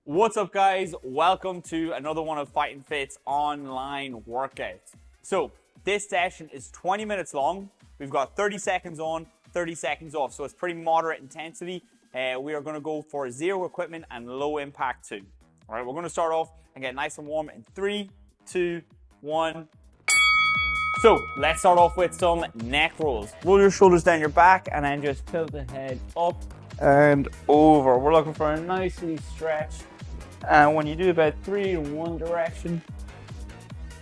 What's up, guys? Welcome to another one of Fighting Fit's online workouts. So this session is 20 minutes long. We've got 30 seconds on, 30 seconds off. So it's pretty moderate intensity. We are going to go for zero equipment and low impact too. All right, we're going to start off and get nice and warm in 3, 2, 1. So let's start off with some neck rolls. Roll your shoulders down your back and then just tilt the head up and over. We're looking for a nicely stretched. And when you do about 3 in one direction,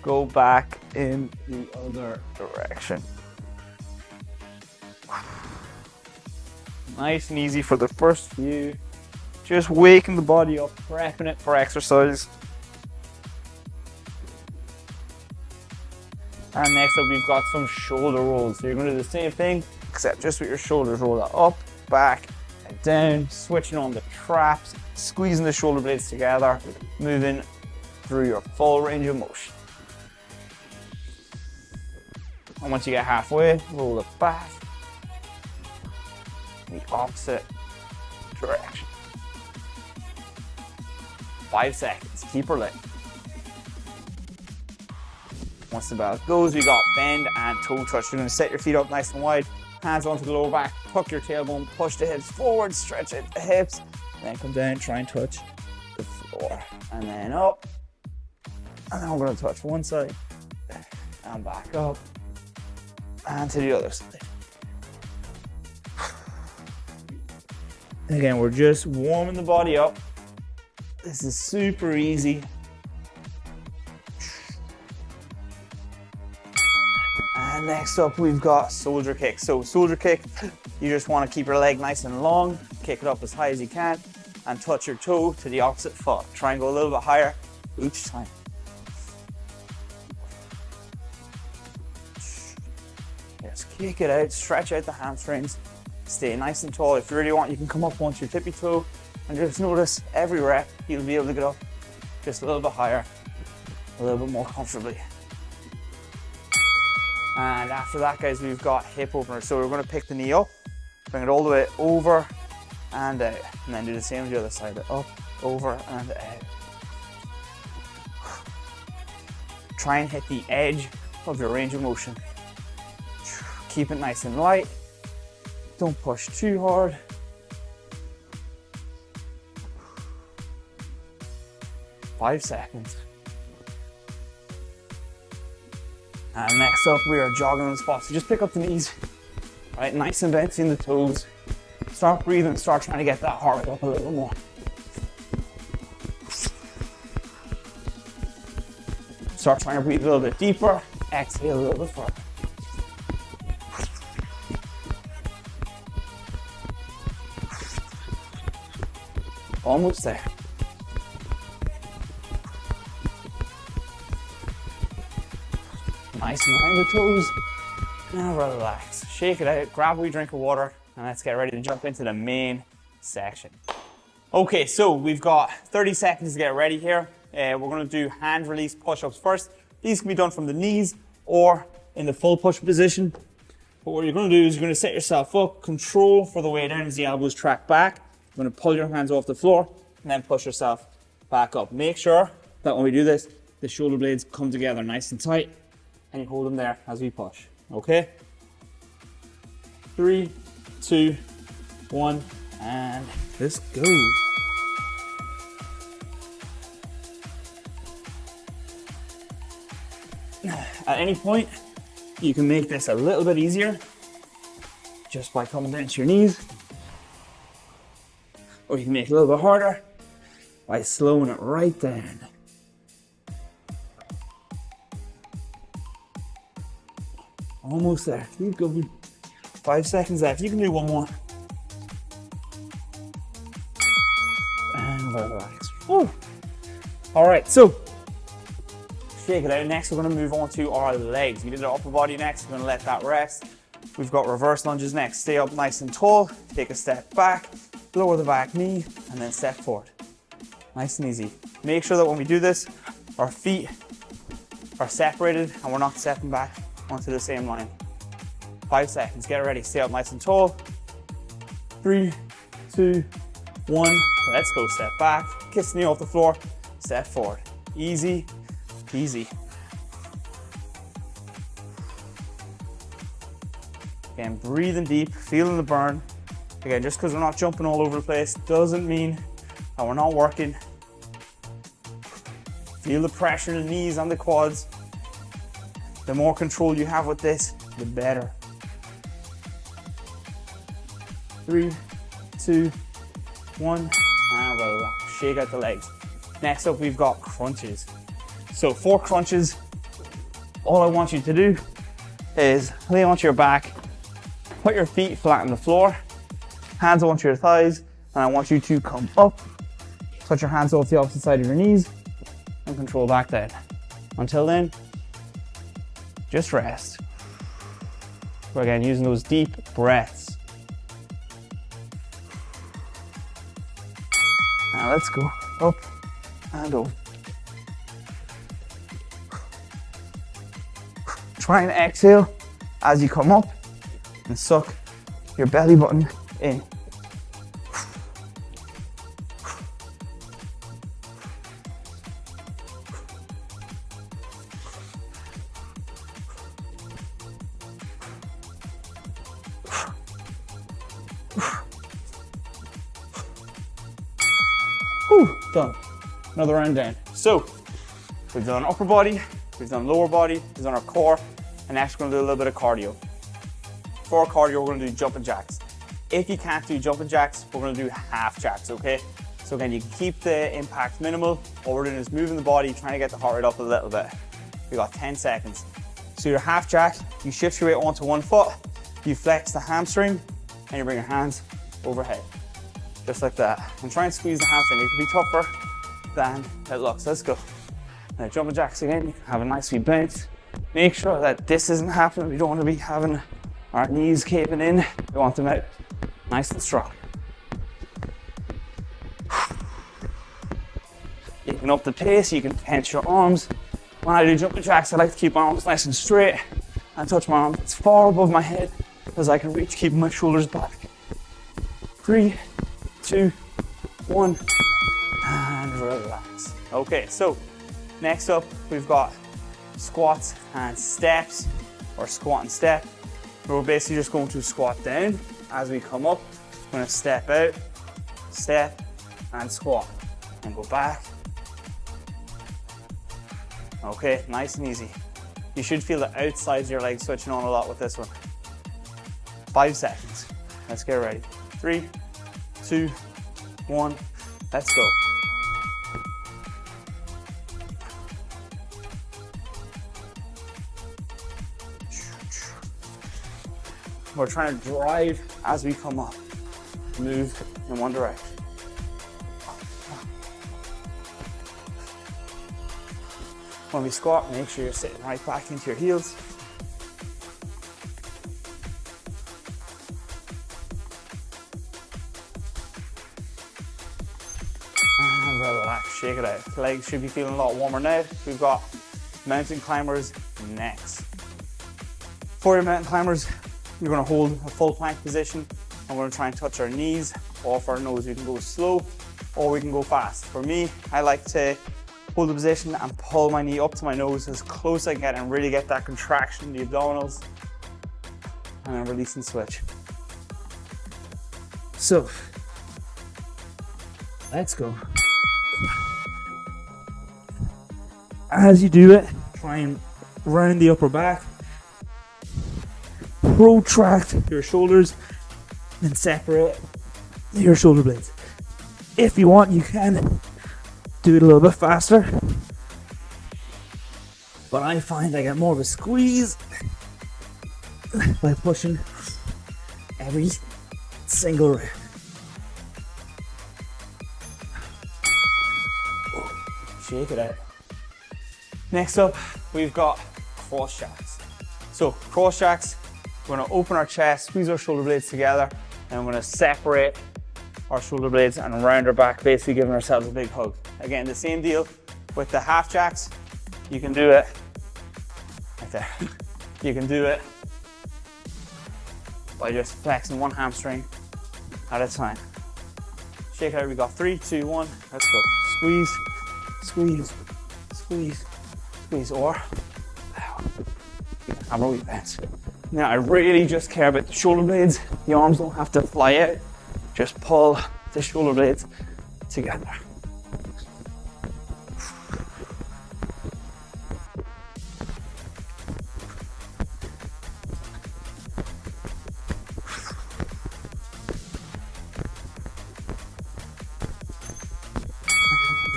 go back in the other direction. Nice and easy for the first few. Just waking the body up, prepping it for exercise. And next up, we've got some shoulder rolls. So you're going to do the same thing, except just with your shoulders. Roll it up, back, and down, switching on the traps, squeezing the shoulder blades together, moving through your full range of motion. And once you get halfway, roll it back, the opposite direction. 5 seconds, keep her lit. Once the bell goes, we got bend and toe touch. You're going to set your feet up nice and wide, hands onto the lower back, tuck your tailbone, push the hips forward, stretch out the hips, and then come down, try and touch the floor. And then up, and then we're going to touch one side, and back up, and to the other side. Again, we're just warming the body up. This is super easy. And next up, we've got soldier kick. So soldier kick, you just want to keep your leg nice and long, kick it up as high as you can, and touch your toe to the opposite foot. Try and go a little bit higher each time. Just kick it out, stretch out the hamstrings, stay nice and tall. If you really want, you can come up onto your tippy toe, and just notice every rep, you'll be able to get up just a little bit higher, a little bit more comfortably. And after that, guys, we've got hip openers. So we're going to pick the knee up, bring it all the way over and out, and then do the same on the other side, up, over and out. Try and hit the edge of your range of motion. Keep it nice and light. Don't push too hard. Five seconds. And next up, we are jogging on the spot. So just pick up the knees, right? Nice and bouncing the toes. Start breathing, start trying to get that heart rate up a little more. Start trying to breathe a little bit deeper. Exhale a little bit further. Almost there. Nice and behind the toes. Now relax. Shake it out, grab a wee drink of water, and let's get ready to jump into the main section. Okay, so we've got 30 seconds to get ready here. We're going to do hand release push-ups first. These can be done from the knees or in the full push position. But what you're going to do is you're going to set yourself up, control for the way down as the elbows track back. You're going to pull your hands off the floor and then push yourself back up. Make sure that when we do this, the shoulder blades come together nice and tight, and you hold them there as we push. Okay? 3, 2, 1, and let's go. At any point, you can make this a little bit easier just by coming down to your knees, or you can make it a little bit harder by slowing it right down. Almost there. Keep going. 5 seconds left. You can do one more. And relax. Woo. All right, so shake it out. Next, we're going to move on to our legs. We did our upper body next. We're going to let that rest. We've got reverse lunges next. Stay up nice and tall. Take a step back. Lower the back knee, and then step forward. Nice and easy. Make sure that when we do this, our feet are separated and we're not stepping back onto the same line. 5 seconds, get ready, stay up nice and tall. 3, 2, 1, let's go, step back, kiss the knee off the floor, step forward. Easy peasy. Again, breathing deep, feeling the burn. Again, just because we're not jumping all over the place doesn't mean that we're not working. Feel the pressure in the knees and the quads. The more control you have with this, the better. 3, 2, 1, and relax. Shake out the legs. Next up, we've got crunches. So 4 crunches. All I want you to do is lay onto your back, put your feet flat on the floor, hands onto your thighs, and I want you to come up, touch your hands off the opposite side of your knees, and control back down. Until then, just rest. So again, using those deep breaths. Now let's go up and over. Try and exhale as you come up and suck your belly button in. Whew, done. Another round down. So, we've done upper body, we've done lower body, we've done our core, and next we're gonna do a little bit of cardio. For cardio, we're gonna do jumping jacks. If you can't do jumping jacks, we're gonna do half jacks, okay? So again, you can keep the impact minimal. What we're doing is moving the body, trying to get the heart rate up a little bit. We got 10 seconds. So your half jack, you shift your weight onto one foot, you flex the hamstring, and you bring your hands overhead. Just like that. And try and squeeze the hamstring. It can be tougher than it looks. Let's go. Now jumping jacks again, you can have a nice wee bounce. Make sure that this isn't happening. We don't want to be having our knees caving in. We want them out nice and strong. You can up the pace, you can tense your arms. When I do jumping jacks, I like to keep my arms nice and straight and touch my arms as far above my head as I can reach, keeping my shoulders back. 3, 2, 1, and relax. Okay, so next up, we've got squats and steps, or squat and step. We're basically just going to squat down. As we come up, we're gonna step out, step, and squat, and go back. Okay, nice and easy. You should feel the outsides of your legs switching on a lot with this one. 5 seconds. Let's get ready. 3, 2, 1, let's go. We're trying to drive as we come up. Move in one direction. When we squat, make sure you're sitting right back into your heels. And relax, shake it out. The legs should be feeling a lot warmer now. We've got mountain climbers next. For your mountain climbers, you're going to hold a full plank position, and we're going to try and touch our knees off our nose. We can go slow or we can go fast. For me, I like to hold the position and pull my knee up to my nose as close as I can get and really get that contraction in the abdominals, and then release and switch. So, let's go. As you do it, try and round the upper back. Protract your shoulders and separate your shoulder blades. If you want, you can do it a little bit faster, but I find I get more of a squeeze by pushing every single rep. Shake it out. Next up, we've got cross jacks. So cross jacks, we're going to open our chest, squeeze our shoulder blades together, and we're going to separate our shoulder blades and round our back, basically giving ourselves a big hug. Again, the same deal with the half jacks. You can do it right there. You can do it by just flexing one hamstring at a time. Shake it out. We got 3, 2, 1. Let's go. squeeze, squeeze, squeeze, squeeze, or hammer wee bends. Now I really just care about the shoulder blades. The arms don't have to fly out. Just pull the shoulder blades together.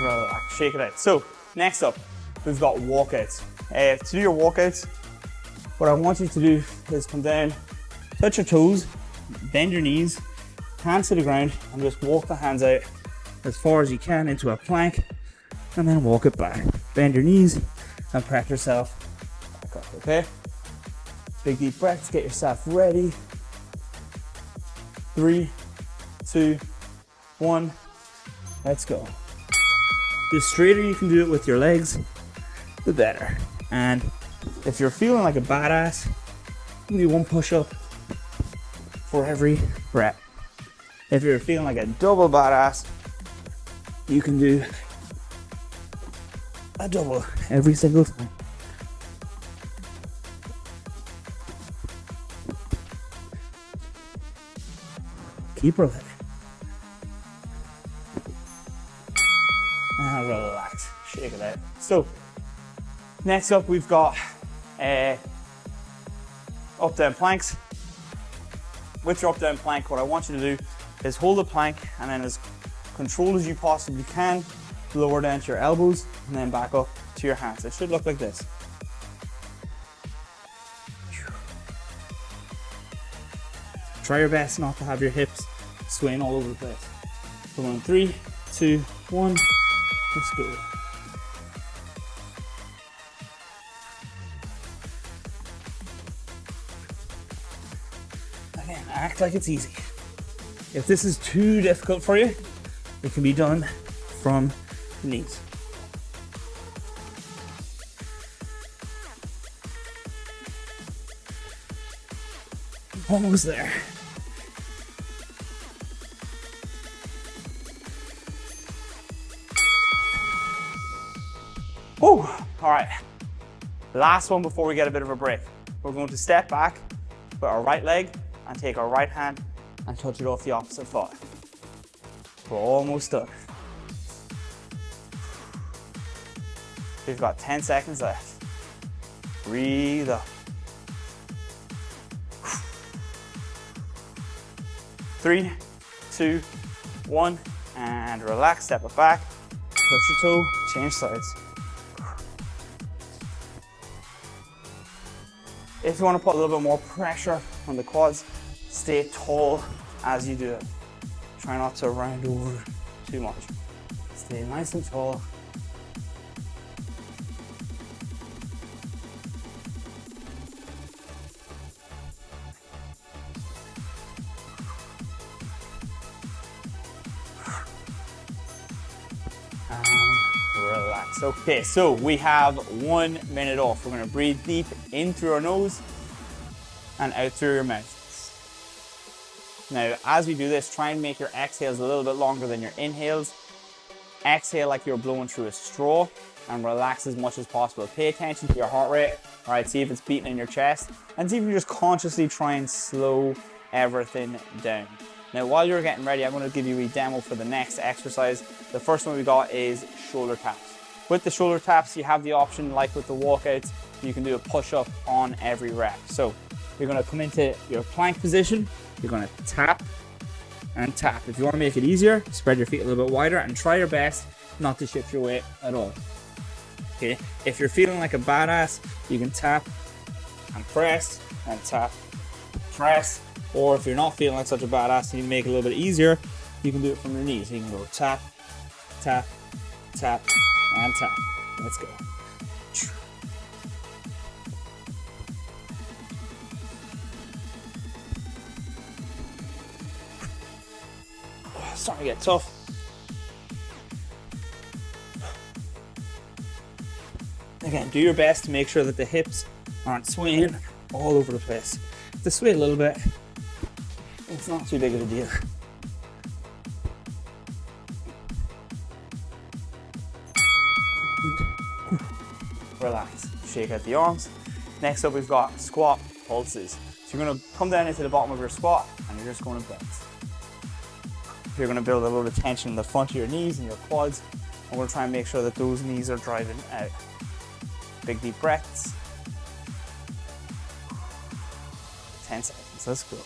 Relax, shake it out. So next up, we've got walkouts. To do your walkouts, what I want you to do is come down, touch your toes, bend your knees, hands to the ground, and just walk the hands out as far as you can into a plank, and then walk it back. Bend your knees and press yourself back up, okay? Big deep breaths, get yourself ready. 3, 2, 1, let's go. The straighter you can do it with your legs, the better. And if you're feeling like a badass, you can do 1 push-up for every rep. If you're feeling like a double badass, you can do a double every single time. Keep rolling. And relax, shake it out. So, next up we've got up-down planks. With your up-down plank, what I want you to do is hold the plank and then as controlled as you possibly can, lower down to your elbows and then back up to your hands. It should look like this. Try your best not to have your hips swaying all over the place. Come on, 3, 2, 1, let's go. Again, act like it's easy. If this is too difficult for you, it can be done from the knees. Almost there. Oh, all right. Last one before we get a bit of a break. We're going to step back, put our right leg and take our right hand and touch it off the opposite foot. We're almost done. We've got 10 seconds left. Breathe up. 3, 2, 1, and relax, step it back, touch your toe, change sides. If you want to put a little bit more pressure on the quads, stay tall as you do it. Try not to round over too much. Stay nice and tall. Relax. Okay, so we have 1 minute off. We're going to breathe deep in through our nose and out through your mouth. Now, as we do this, try and make your exhales a little bit longer than your inhales. Exhale like you're blowing through a straw and relax as much as possible. Pay attention to your heart rate. All right, see if it's beating in your chest and see if you just consciously try and slow everything down. Now, while you're getting ready, I'm going to give you a demo for the next exercise. The first one we got is shoulder taps. With the shoulder taps, you have the option, like with the walkouts, you can do a push-up on every rep. So you're going to come into your plank position. You're going to tap and tap. If you want to make it easier, spread your feet a little bit wider and try your best not to shift your weight at all. Okay. If you're feeling like a badass, you can tap and press and tap, press. Or if you're not feeling like such a badass and you make it a little bit easier, you can do it from your knees. You can go tap, tap, tap, and tap. Let's go. It's starting to get tough. Again, do your best to make sure that the hips aren't swaying all over the place. If they sway a little bit, it's not too big of a deal. relax, shake out the arms. Next up, we've got squat pulses. So you're gonna come down into the bottom of your squat and you're just gonna bounce. You're gonna build a little bit of tension in the front of your knees and your quads. And we're gonna try and make sure that those knees are driving out. Big deep breaths. 10 seconds, let's go.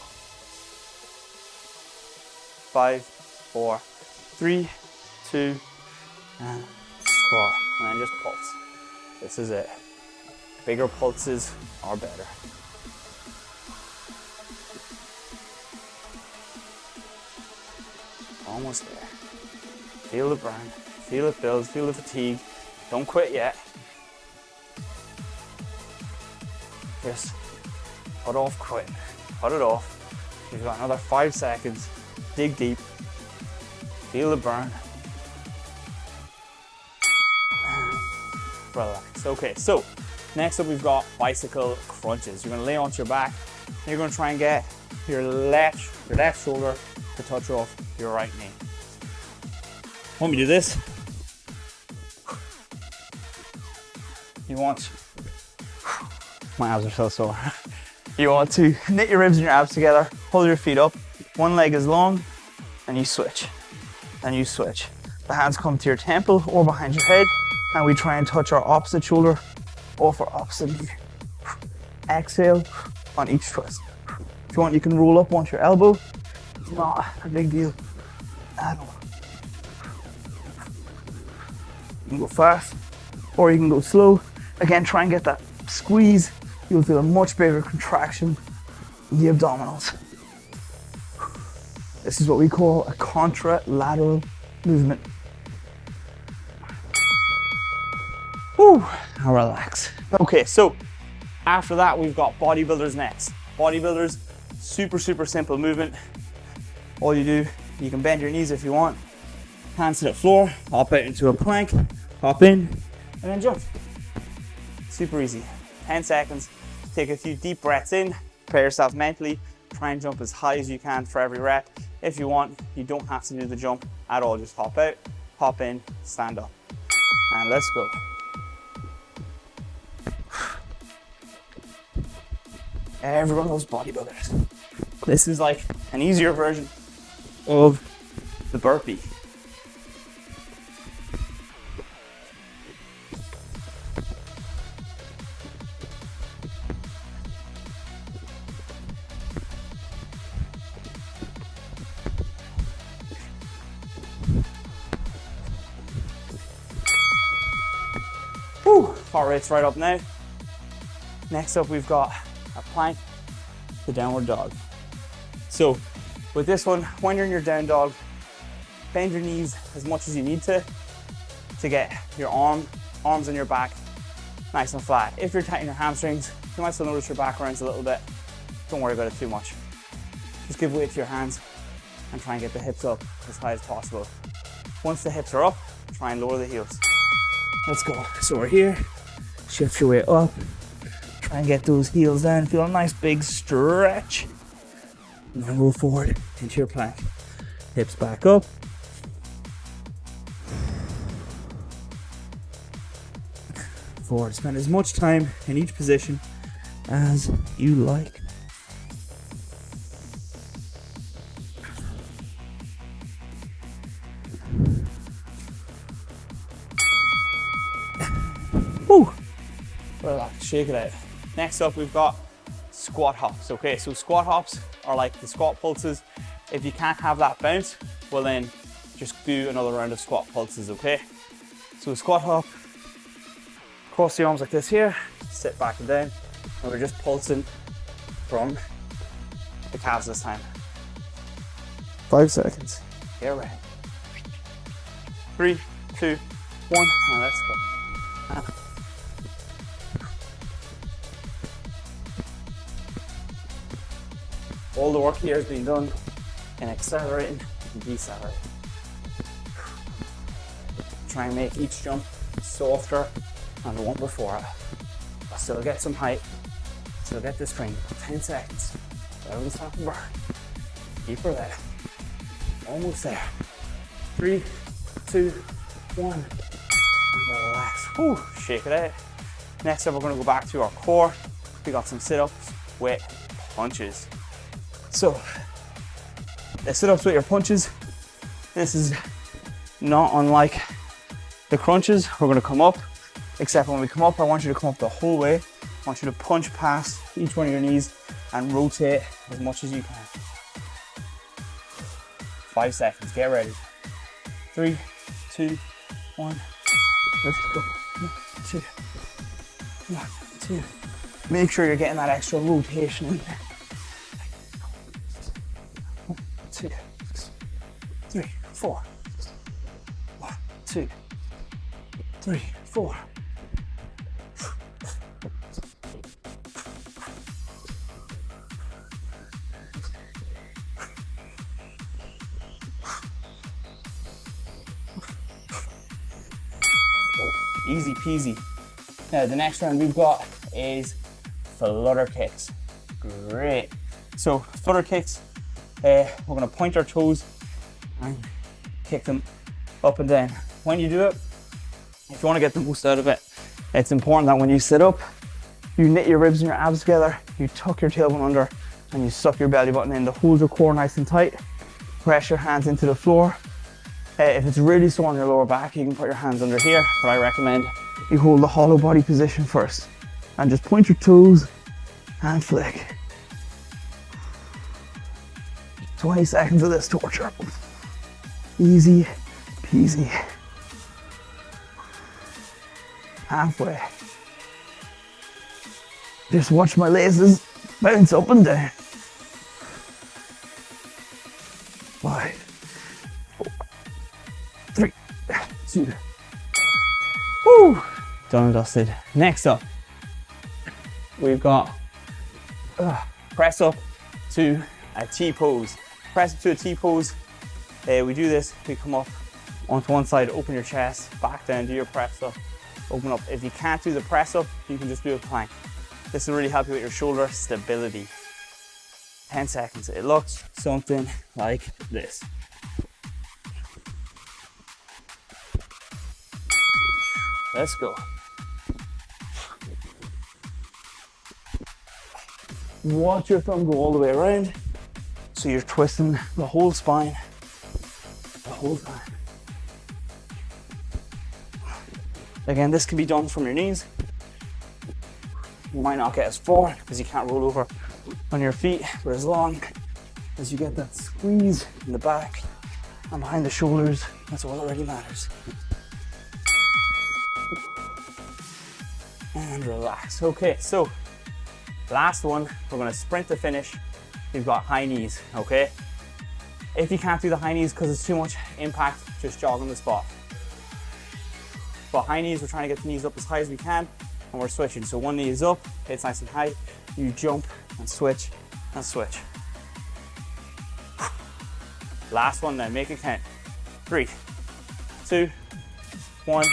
5, 4, 3, 2, and squat. And then just pulse. This is it. Bigger pulses are better. Almost there. Feel the burn, feel it build, feel the fatigue. Don't quit yet. Just put off quitting. Put it off. You've got another 5 seconds. Dig deep. Feel the burn. Relax. Okay, so next up we've got bicycle crunches. You're gonna lay onto your back and you're gonna try and get your left shoulder to touch off your right knee. Want me to do this? You want, my abs are so sore. You want to knit your ribs and your abs together, hold your feet up, one leg is long, and you switch, and you switch. The hands come to your temple or behind your head, and we try and touch our opposite shoulder off our opposite knee. Exhale on each twist. If you want, you can roll up onto your elbow. It's not a big deal at all. You can go fast, or you can go slow. Again, try and get that squeeze. You'll feel a much bigger contraction in the abdominals. This is what we call a contralateral movement. Whew, now relax. Okay, so after that, we've got bodybuilders next. Bodybuilders, super simple movement. All you do, you can bend your knees if you want, hands to the floor, hop out into a plank, hop in, and then jump. Super easy. 10 seconds. Take a few deep breaths in, prepare yourself mentally, try and jump as high as you can for every rep. If you want, you don't have to do the jump at all. Just hop out, hop in, stand up. And let's go. Everyone loves bodybuilders. This is like an easier version of the burpee. Whew, heart rate's right up now. Next up, we've got a plank, the downward dog. So with this one, when you're in your down dog, bend your knees as much as you need to get your arms and your back nice and flat. If you're tightening your hamstrings, you might still notice your back rounds a little bit. Don't worry about it too much. Just give weight to your hands and try and get the hips up as high as possible. Once the hips are up, try and lower the heels. Let's go. So we're here, shift your weight up, try and get those heels down, feel a nice big stretch. And then roll forward into your plank. Hips back up. Forward. Spend as much time in each position as you like. Woo! Relax, shake it out. Next up, we've got squat hops. Okay, so squat hops are like the squat pulses. If you can't have that bounce, well then just do another round of squat pulses, okay? So a squat hop, cross the arms like this here, sit back and down, and we're just pulsing from the calves this time. 5 seconds. Get ready. 3, 2, 1, and let's go. All the work here has been done in accelerating and decelerating. Try and make each jump softer than the one before it. I'll still get some height, still get this string. 10 seconds. Don't stop and burn. Keep her there. Almost there. 3, 2, 1. Relax. Whew. Shake it out. Next up, we're gonna go back to our core. We got some sit-ups with punches. So, the sit-ups with your punches, this is not unlike the crunches. We're gonna come up, except when we come up, I want you to come up the whole way. I want you to punch past each one of your knees and rotate as much as you can. 5 seconds, get ready. 3, 2, 1, let's go. 1, 2, 1, 2. Make sure you're getting that extra rotation in there. 1, 2, 3, 4. 1, 2, 3, 4. Easy peasy. Now the next round we've got is flutter kicks. Great. So flutter kicks, we're gonna point our toes and kick them up and down. When you do it, if you wanna get the most out of it, it's important that when you sit up, you knit your ribs and your abs together, you tuck your tailbone under, and you suck your belly button in to hold your core nice and tight. Press your hands into the floor. If it's really sore on your lower back, you can put your hands under here, but I recommend you hold the hollow body position first. And just point your toes and flick. 20 seconds of this torture. Easy peasy. Halfway. Just watch my laces bounce up and down. 5, 4, 3, 2. Woo! Done and dusted. Next up, we've got press up to a T pose. Press up to a T pose. We do this, we come up onto one side, open your chest, back down, do your press up, open up. If you can't do the press up, you can just do a plank. This will really help you with your shoulder stability. 10 seconds. It looks something like this. Let's go. Watch your thumb go all the way around, so you're twisting the whole spine the whole time. Again, this can be done from your knees. You might not get as far because you can't roll over on your feet, but as long as you get that squeeze in the back and behind the shoulders, that's all that really matters. And relax. Okay, so last one, we're gonna sprint to finish. We've got high knees, okay? If you can't do the high knees because it's too much impact, just jog on the spot. But high knees, we're trying to get the knees up as high as we can, and we're switching. So one knee is up, it's nice and high, you jump and switch and switch. Last one now, make it count. 3, 2, 1,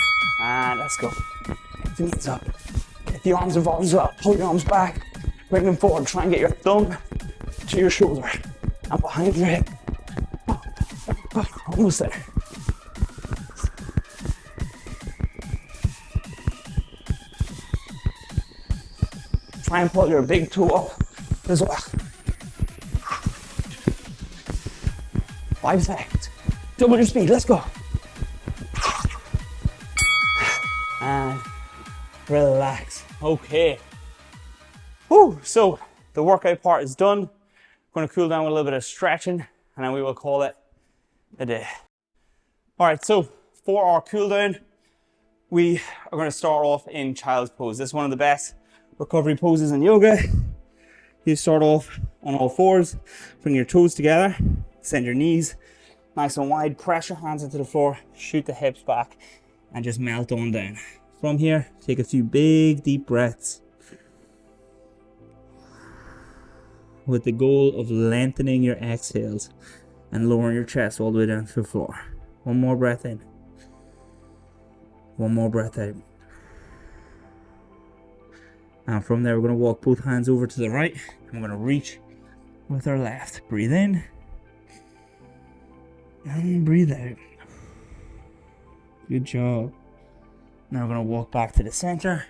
and let's go. Get the knees up. Get the arms involved as well. Pull your arms back, bring them forward. Try and get your thumb to your shoulder and behind your hip. Almost there. Try and pull your big toe up as well. 5 seconds. Double your speed, let's go. And relax. Okay. Woo, so the workout part is done. We're gonna cool down with a little bit of stretching and then we will call it a day. All right, so for our cool down, we are gonna start off in child's pose. This is one of the best recovery poses in yoga. You start off on all fours, bring your toes together, send your knees nice and wide, press your hands into the floor, shoot the hips back, and just melt on down. From here, take a few big, deep breaths with the goal of lengthening your exhales and lowering your chest all the way down to the floor. One more breath in. One more breath out. And from there, we're going to walk both hands over to the right, and we're going to reach with our left. Breathe in. And breathe out. Good job. Now we're going to walk back to the center.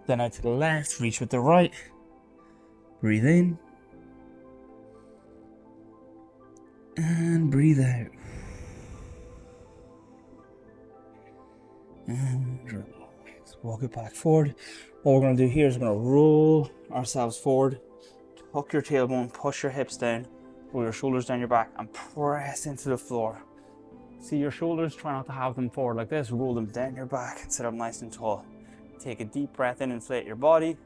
Then out to the left, reach with the right. Breathe in. And breathe out. And relax. Walk it back forward. What we're going to do here is we're going to roll ourselves forward. Tuck your tailbone, push your hips down, roll your shoulders down your back, and press into the floor. See your shoulders, try not to have them forward like this. Roll them down your back and sit up nice and tall. Take a deep breath in, inflate your body.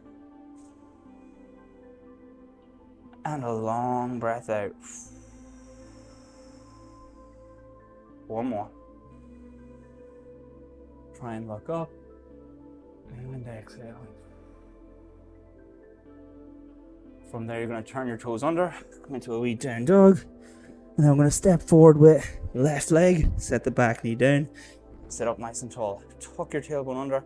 And a long breath out. One more. Try and look up. And exhale. From there, you're going to turn your toes under, come into a wee down dog. And then I'm going to step forward with left leg, set the back knee down, sit up nice and tall. Tuck your tailbone under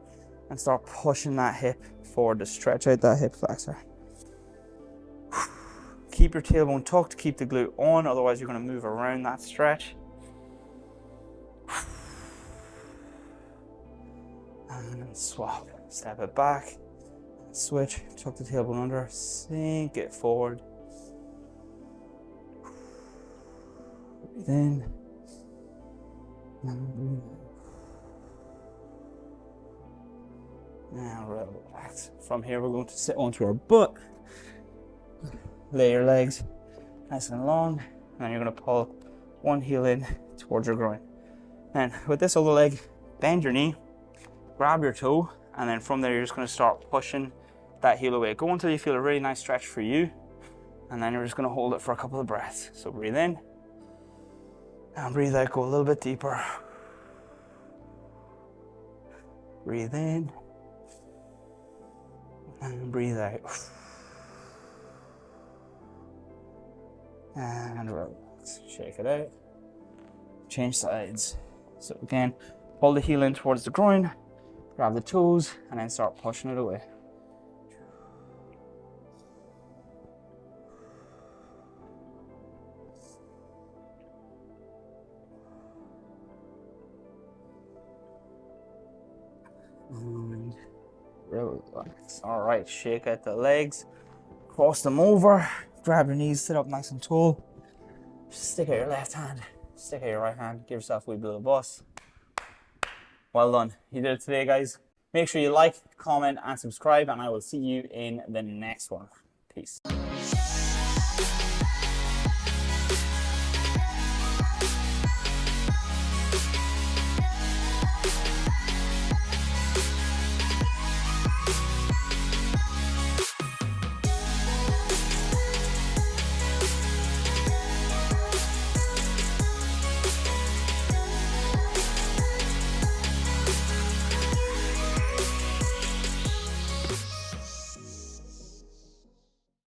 and start pushing that hip forward to stretch out that hip flexor. Keep your tailbone tucked, keep the glute on, otherwise you're going to move around that stretch. And swap, step it back, switch, tuck the tailbone under, sink it forward. Breathe in. And breathe out. Now relax. From here we're going to sit onto our butt. Lay your legs nice and long. And then you're going to pull one heel in towards your groin. And with this other leg, bend your knee, grab your toe, and then from there you're just going to start pushing that heel away. Go until you feel a really nice stretch for you. And then you're just going to hold it for a couple of breaths. So breathe in. And breathe out, go a little bit deeper. Breathe in. And breathe out. And relax. Shake it out. Change sides. So again, pull the heel in towards the groin, grab the toes, and then start pushing it away. And relax. All right, shake out the legs, cross them over, grab your knees, sit up nice and tall. Stick out your left hand, stick out your right hand, give yourself a wee bit of a bust. Well done. You did it today, guys. Make sure you like, comment, and subscribe, and I will see you in the next one. Peace.